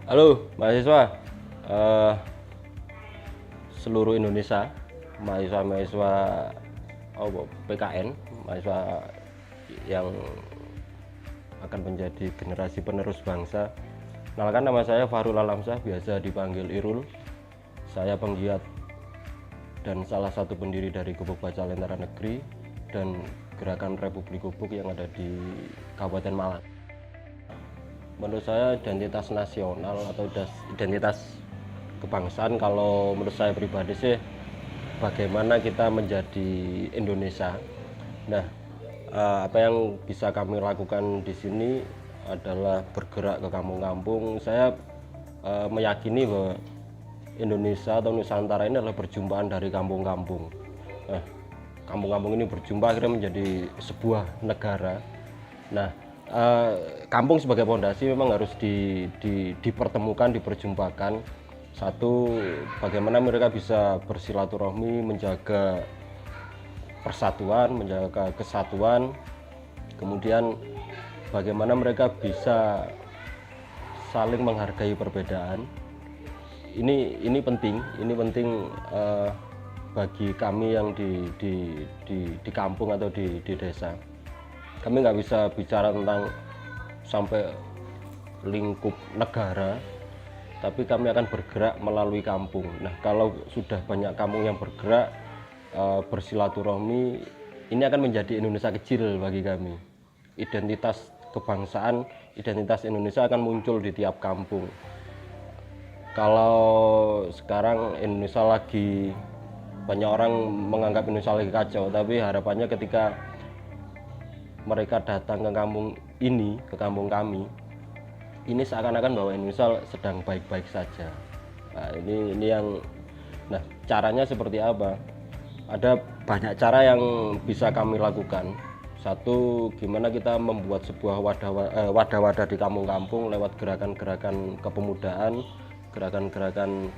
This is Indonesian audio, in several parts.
Halo mahasiswa eh, seluruh Indonesia, mahasiswa-mahasiswa PKN, mahasiswa yang akan menjadi generasi penerus bangsa. Kenalkan, nama saya Fahrul Alamsyah, biasa dipanggil Irul. Saya penggiat dan salah satu pendiri dari Gubuk Baca Lentera Negeri dan Gerakan Republik Gubuk yang ada di Kabupaten Malang. Menurut saya identitas nasional atau identitas kebangsaan, kalau menurut saya pribadi sih, bagaimana kita menjadi Indonesia. Nah, apa yang bisa kami lakukan di sini adalah bergerak ke kampung-kampung. Saya meyakini bahwa Indonesia atau Nusantara ini adalah perjumpaan dari kampung-kampung. Nah, kampung-kampung ini berjumpa akhirnya menjadi sebuah negara. Nah, kampung sebagai pondasi memang harus dipertemukan, diperjumpakan. Satu, bagaimana mereka bisa bersilaturahmi, menjaga persatuan, menjaga kesatuan. Kemudian bagaimana mereka bisa saling menghargai perbedaan. Ini penting, bagi kami yang di kampung atau di desa. Kami nggak bisa bicara tentang sampai lingkup negara, tapi kami akan bergerak melalui kampung. Nah, kalau sudah banyak kampung yang bergerak, bersilaturahmi, ini akan menjadi Indonesia kecil bagi kami. Identitas kebangsaan, identitas Indonesia akan muncul di tiap kampung. Kalau sekarang Indonesia lagi, banyak orang menganggap Indonesia lagi kacau, tapi harapannya ketika mereka datang ke kampung ini, ke kampung kami, ini seakan-akan bahwa Indonesia sedang baik-baik saja. Nah, ini yang, nah, caranya seperti apa? Ada banyak cara yang bisa kami lakukan. Satu, gimana kita membuat sebuah wadah-wadah di kampung-kampung lewat gerakan-gerakan kepemudaan, gerakan-gerakan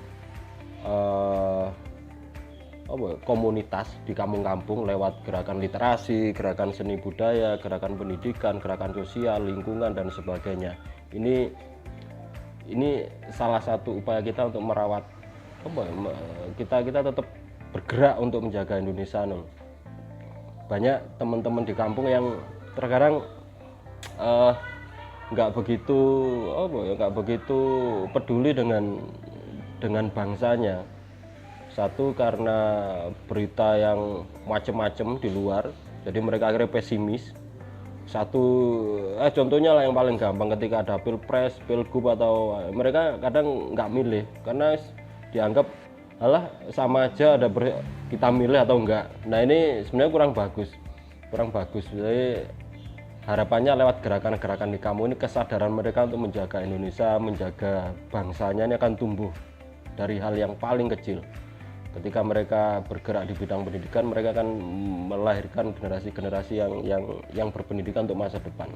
komunitas di kampung-kampung lewat gerakan literasi, gerakan seni budaya, gerakan pendidikan, gerakan sosial, lingkungan dan sebagainya. Ini salah satu upaya kita untuk merawat kita tetap bergerak untuk menjaga Indonesia. Banyak teman-teman di kampung yang terkadang nggak begitu peduli dengan bangsanya. Satu, karena berita yang macam-macam di luar, jadi mereka akhirnya pesimis. Satu, contohnya lah yang paling gampang, ketika ada pilpres, pilgub, atau mereka kadang nggak milih karena dianggap alah sama aja, kita milih atau enggak. Nah, ini sebenarnya kurang bagus. Jadi harapannya lewat gerakan-gerakan di kampung ini, kesadaran mereka untuk menjaga Indonesia, menjaga bangsanya ini akan tumbuh dari hal yang paling kecil. Ketika mereka bergerak di bidang pendidikan, mereka akan melahirkan generasi-generasi yang berpendidikan untuk masa depan.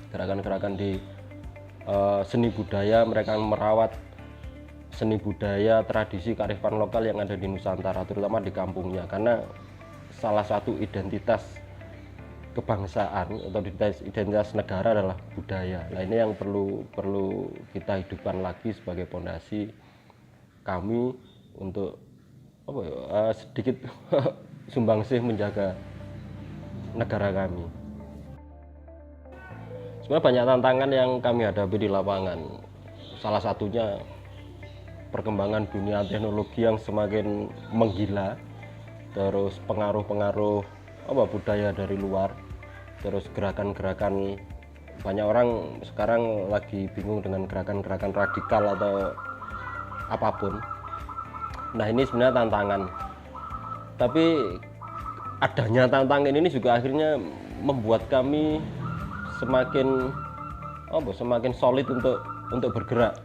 Gerakan-gerakan di seni budaya, mereka akan merawat seni budaya, tradisi, kearifan lokal yang ada di Nusantara, terutama di kampungnya, karena salah satu identitas kebangsaan atau identitas negara adalah budaya. Nah, ini yang perlu kita hidupkan lagi sebagai pondasi kami untuk sedikit sumbangsih menjaga negara kami. Sebenarnya banyak tantangan yang kami hadapi di lapangan. Salah satunya perkembangan dunia teknologi yang semakin menggila, terus pengaruh-pengaruh budaya dari luar, terus gerakan-gerakan, banyak orang sekarang lagi bingung dengan gerakan-gerakan radikal atau apapun. Nah, ini sebenarnya tantangan, tapi adanya tantangan ini juga akhirnya membuat kami semakin solid untuk bergerak.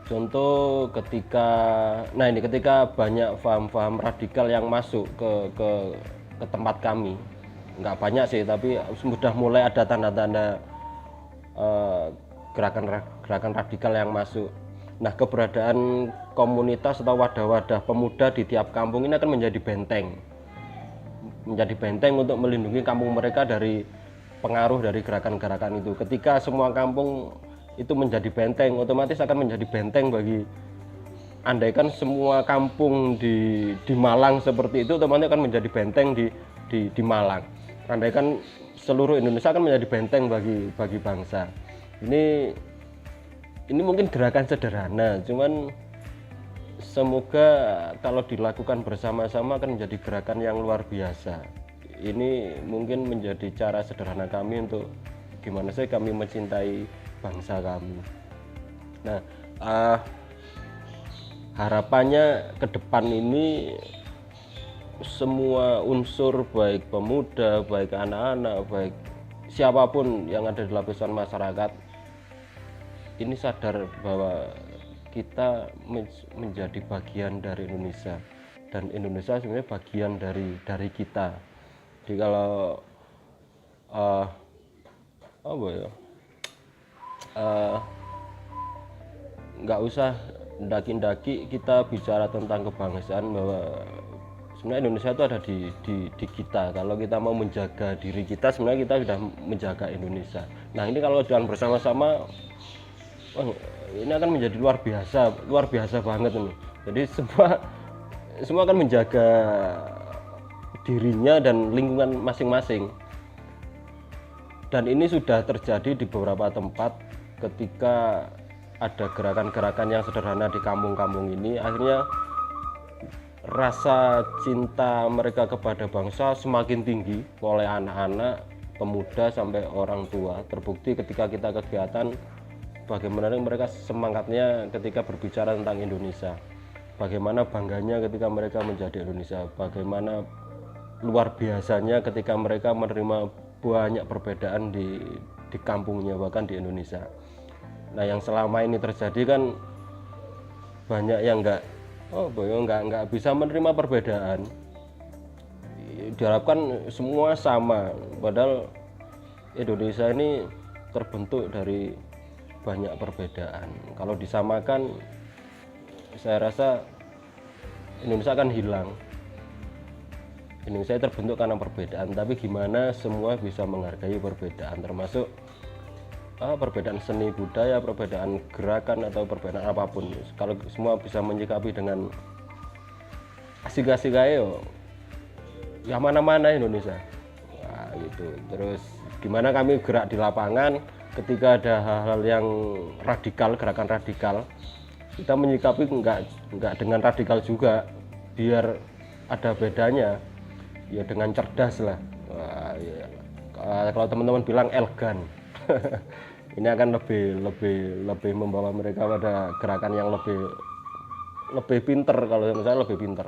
Contoh ketika banyak paham-paham radikal yang masuk ke tempat kami, nggak banyak sih, tapi sudah mulai ada tanda-tanda gerakan radikal yang masuk. Nah, keberadaan komunitas atau wadah-wadah pemuda di tiap kampung ini akan menjadi benteng untuk melindungi kampung mereka dari pengaruh dari gerakan-gerakan itu. Ketika semua kampung itu menjadi benteng, otomatis akan menjadi benteng bagi, andaikan semua kampung di Malang seperti itu, otomatis akan menjadi benteng di Malang. Andaikan seluruh Indonesia akan menjadi benteng bagi bangsa. Ini mungkin gerakan sederhana, cuman semoga kalau dilakukan bersama-sama akan menjadi gerakan yang luar biasa. Ini mungkin menjadi cara sederhana kami untuk gimana sih kami mencintai bangsa kami. Nah, harapannya ke depan ini semua unsur, baik pemuda, baik anak-anak, baik siapapun yang ada di lapisan masyarakat ini sadar bahwa kita menjadi bagian dari Indonesia, dan Indonesia sebenarnya bagian dari kita. Jadi kalau nggak usah ndaki-ndaki kita bicara tentang kebangsaan, bahwa sebenarnya Indonesia itu ada di kita. Kalau kita mau menjaga diri kita, sebenarnya kita sudah menjaga Indonesia. Nah, ini kalau jalan bersama-sama, ini akan menjadi luar biasa banget ini. Jadi semua akan menjaga dirinya dan lingkungan masing-masing. Dan ini sudah terjadi di beberapa tempat ketika ada gerakan-gerakan yang sederhana di kampung-kampung ini, akhirnya rasa cinta mereka kepada bangsa semakin tinggi oleh anak-anak, pemuda sampai orang tua. Terbukti ketika kita kegiatan, bagaimana mereka semangatnya ketika berbicara tentang Indonesia, bagaimana bangganya ketika mereka menjadi Indonesia, bagaimana luar biasanya ketika mereka menerima banyak perbedaan di kampungnya, bahkan di Indonesia. Nah, yang selama ini terjadi kan banyak yang nggak bisa menerima perbedaan, diharapkan semua sama, padahal Indonesia ini terbentuk dari banyak perbedaan. Kalau disamakan, saya rasa Indonesia akan hilang. Indonesia terbentuk karena perbedaan, tapi gimana semua bisa menghargai perbedaan, termasuk perbedaan seni budaya, perbedaan gerakan, atau perbedaan apapun. Kalau semua bisa menyikapi dengan asik-asik ayo, ya mana-mana Indonesia. Nah, gitu. Terus gimana kami gerak di lapangan ketika ada hal-hal yang radikal, gerakan radikal, kita menyikapi enggak dengan radikal juga, biar ada bedanya, ya dengan cerdas lah. Wah, ya. Kalau teman-teman bilang elegan, ini akan lebih membawa mereka pada gerakan yang lebih pinter. Kalau misalnya lebih pinter,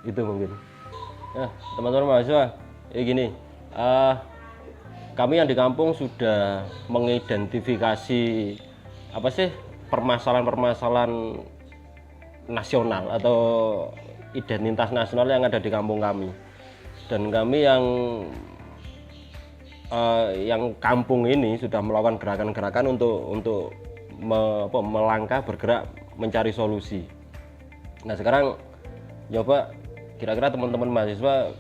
itu mungkin. Nah, teman-teman mahasiswa, gini, kami yang di kampung sudah mengidentifikasi apa sih permasalahan-permasalahan nasional atau identitas nasional yang ada di kampung kami. Dan kami yang kampung ini sudah melakukan gerakan-gerakan untuk melangkah, bergerak, mencari solusi. Nah, sekarang coba kira-kira teman-teman mahasiswa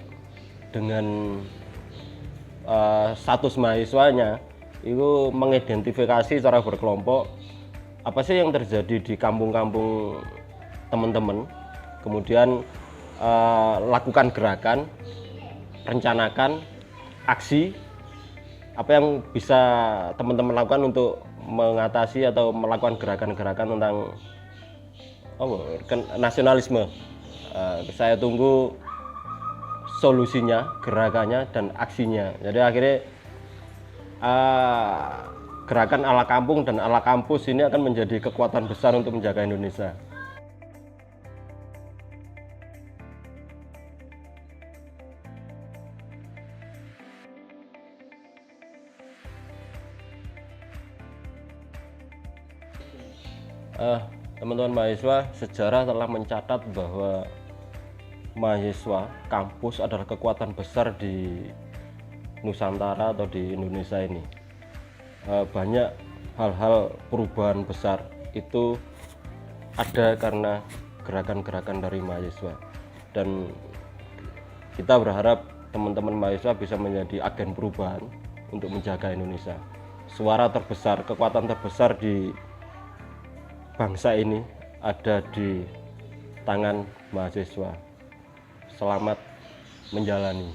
dengan status mahasiswanya itu mengidentifikasi secara berkelompok apa sih yang terjadi di kampung-kampung teman-teman, kemudian lakukan gerakan, rencanakan aksi apa yang bisa teman-teman lakukan untuk mengatasi atau melakukan gerakan-gerakan tentang nasionalisme. Saya tunggu solusinya, gerakannya, dan aksinya. Jadi akhirnya gerakan ala kampung dan ala kampus ini akan menjadi kekuatan besar untuk menjaga Indonesia. Teman-teman mahasiswa, sejarah telah mencatat bahwa mahasiswa kampus adalah kekuatan besar di Nusantara atau di Indonesia ini. Banyak hal-hal perubahan besar itu ada karena gerakan-gerakan dari mahasiswa, dan kita berharap teman-teman mahasiswa bisa menjadi agen perubahan untuk menjaga Indonesia. suara terbesar, kekuatan terbesar di bangsa ini ada di tangan mahasiswa. Selamat menjalani.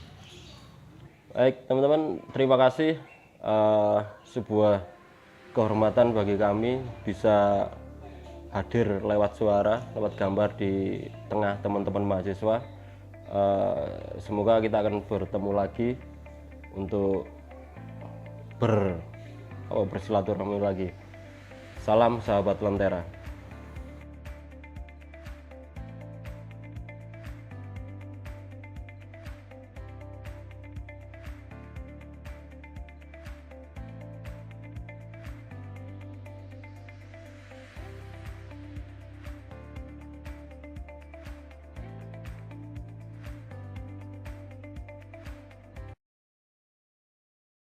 Baik teman-teman, terima kasih. Sebuah kehormatan bagi kami bisa hadir lewat suara, lewat gambar di tengah teman-teman mahasiswa. Semoga kita akan bertemu lagi untuk bersilaturahmi lagi. Salam sahabat Lentera.